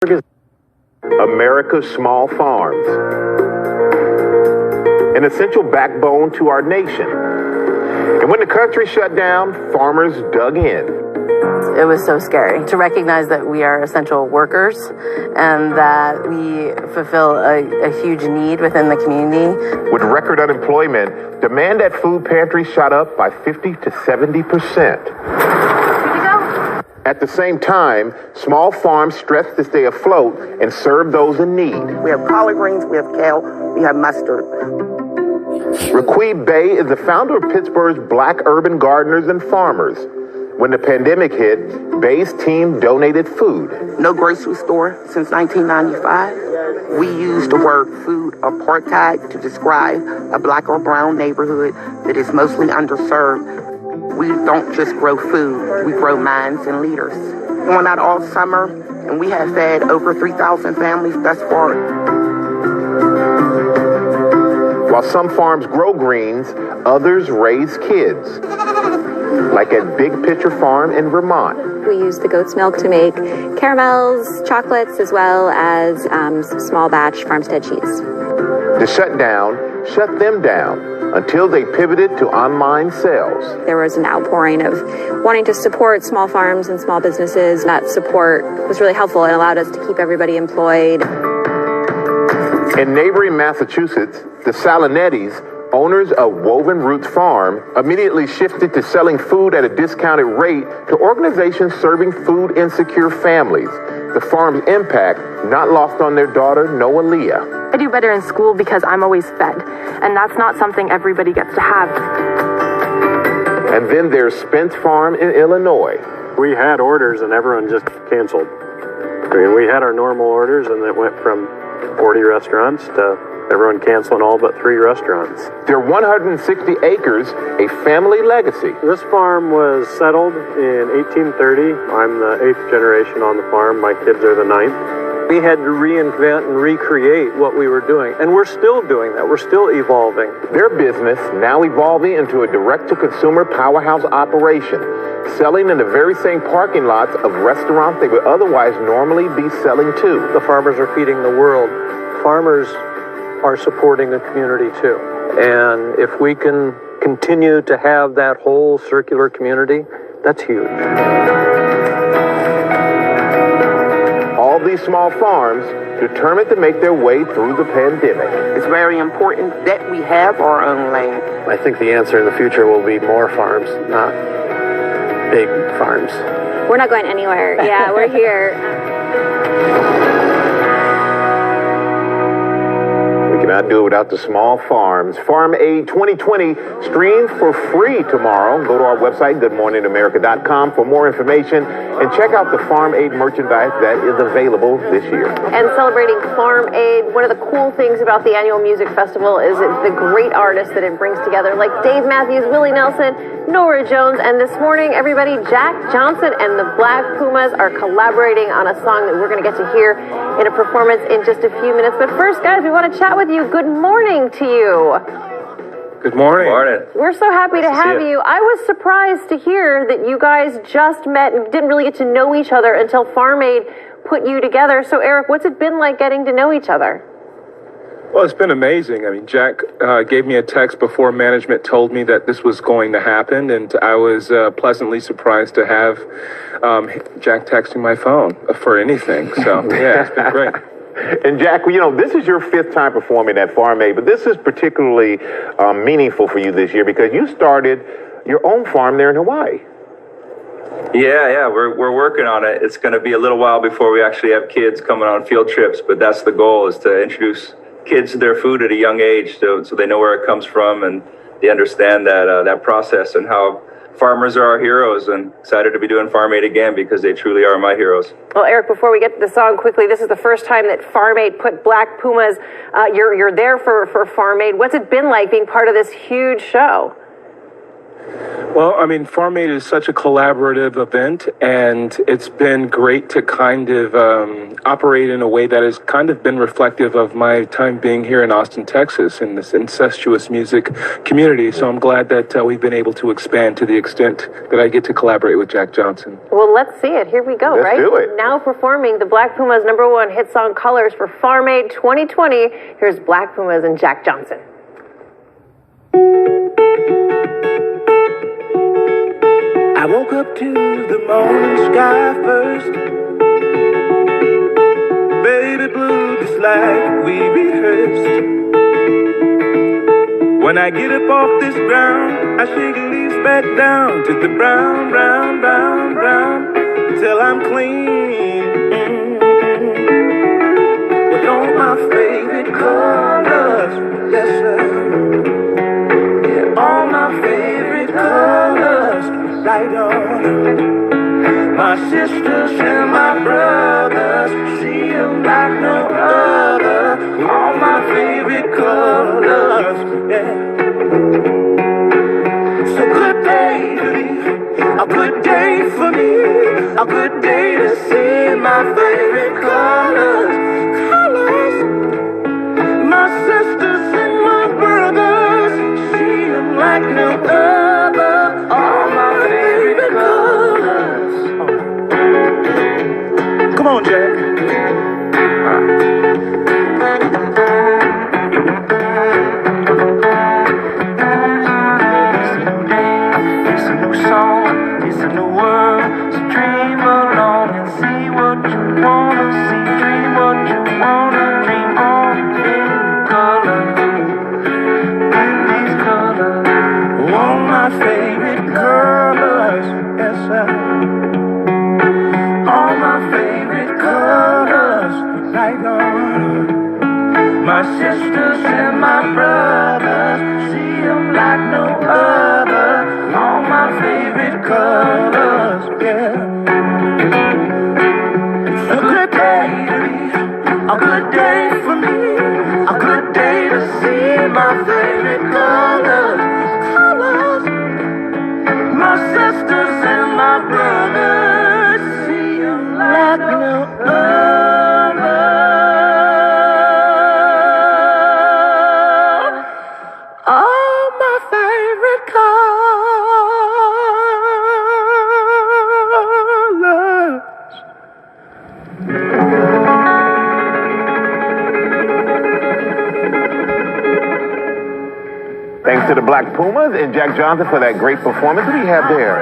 America's small farms, an essential backbone to our nation. And when the country shut down, farmers dug in. It was so scary to recognize that we are essential workers and that we fulfill a huge need within the community. With record unemployment, demand at food pantries shot up by 50 to 70%. At the same time, small farms stressed to stay afloat and serve those in need. We have collard greens, we have kale, we have mustard. Raquib Bey is the founder of Pittsburgh's Black Urban Gardeners and Farmers. When the pandemic hit, Bey's team donated food. No grocery store since 1995. We use the word food apartheid to describe a black or brown neighborhood that is mostly underserved. We don't just grow food, we grow minds and leaders. We went out all summer, and we have fed over 3,000 families thus far. While some farms grow greens, others raise kids. Like at Big Picture Farm in Vermont. We use the goat's milk to make caramels, chocolates, as well as small batch farmstead cheese. The shutdown shut them down until they pivoted to online sales. There was an outpouring of wanting to support small farms and small businesses. That support was really helpful and allowed us to keep everybody employed. In neighboring Massachusetts, the Salinettis, owners of Woven Roots Farm, immediately shifted to selling food at a discounted rate to organizations serving food insecure families. The farm's impact not lost on their daughter, Noah Leah. I do better in school because I'm always fed, and that's not something everybody gets to have. And then there's Spence Farm in Illinois. We had orders and everyone just canceled. I mean, we had our normal orders and it went from 40 restaurants to everyone canceling all but 3 restaurants. Their 160 acres, a family legacy. This farm was settled in 1830. I'm the 8th generation on the farm. My kids are the 9th. We had to reinvent and recreate what we were doing, and we're still doing that. We're still evolving. Their business now evolving into a direct-to-consumer powerhouse operation, selling in the very same parking lots of restaurants they would otherwise normally be selling to. The farmers are feeding the world. Farmers are supporting the community too. And if we can continue to have that whole circular community, that's huge. All these small farms determined to make their way through the pandemic. It's very important that we have our own land. I think the answer in the future will be more farms, not big farms. We're not going anywhere. Yeah, we're here. Cannot do it without the small farms. Farm Aid 2020 streams for free tomorrow. Go to our website, goodmorningamerica.com, for more information and check out the Farm Aid merchandise that is available this year. And celebrating Farm Aid, one of the cool things about the annual music festival is the great artists that it brings together, like Dave Matthews, Willie Nelson, Norah Jones, and this morning, everybody, Jack Johnson and the Black Pumas are collaborating on a song that we're going to get to hear in a performance in just a few minutes. But first, guys, we want to chat with you. Good morning to you. Good morning. Good morning. We're so happy to have you. I was surprised to hear that you guys just met and didn't really get to know each other until Farm Aid put you together. So, Eric, what's it been like getting to know each other? Well, it's been amazing. I mean, Jack gave me a text before management told me that this was going to happen, and I was pleasantly surprised to have Jack texting my phone for anything. So, yeah, it's been great. And Jack, you know, this is your 5th time performing at Farm Aid, but this is particularly meaningful for you this year because you started your own farm there in Hawaii. Yeah, we're working on it. It's going to be a little while before we actually have kids coming on field trips, but that's the goal, is to introduce kids to their food at a young age so they know where it comes from and they understand that process and how farmers are our heroes, and excited to be doing Farm Aid again because they truly are my heroes. Well, Eric, before we get to the song quickly, this is the first time that Farm Aid put Black Pumas. You're there for Farm Aid. What's it been like being part of this huge show? Well, I mean, Farm Aid is such a collaborative event, and it's been great to kind of operate in a way that has kind of been reflective of my time being here in Austin, Texas, in this incestuous music community. So I'm glad that we've been able to expand to the extent that I get to collaborate with Jack Johnson. Well, let's see it. Here we go, Let's right? do it. Now performing the Black Pumas' #1 hit song Colors for Farm Aid 2020. Here's Black Pumas and Jack Johnson. I woke up to the morning sky first. Baby blue, just like we rehearsed. When I get up off this ground, I shake the leaves back down to the brown, brown, brown, brown, till I'm clean. With all my favorite colors, yes sir. Yeah, all my favorite colors. Right on. My sisters and my brothers, see them like no other. All my favorite colors, yeah. So good day to me, a good day for me, a good day to see my favorite colors. Colors. My sisters and my brothers, see them like no other. All my favorite colors. Come on, Jack. It's a new song, it's a new world. So dream along and see what you wanna see. Dream what you wanna dream on in color. In these colors. All my favorite colors, yes sir. All my favorite colors, right on. My sisters and my brothers, see them like no other. All my favorite colors, yeah. A good day to me, a good day for me, a good day to see my favorite colors. My sisters and my brothers, see them like no other. All my favorite colors. Thanks to the Black Pumas and Jack Johnson for that great performance. What do you have there?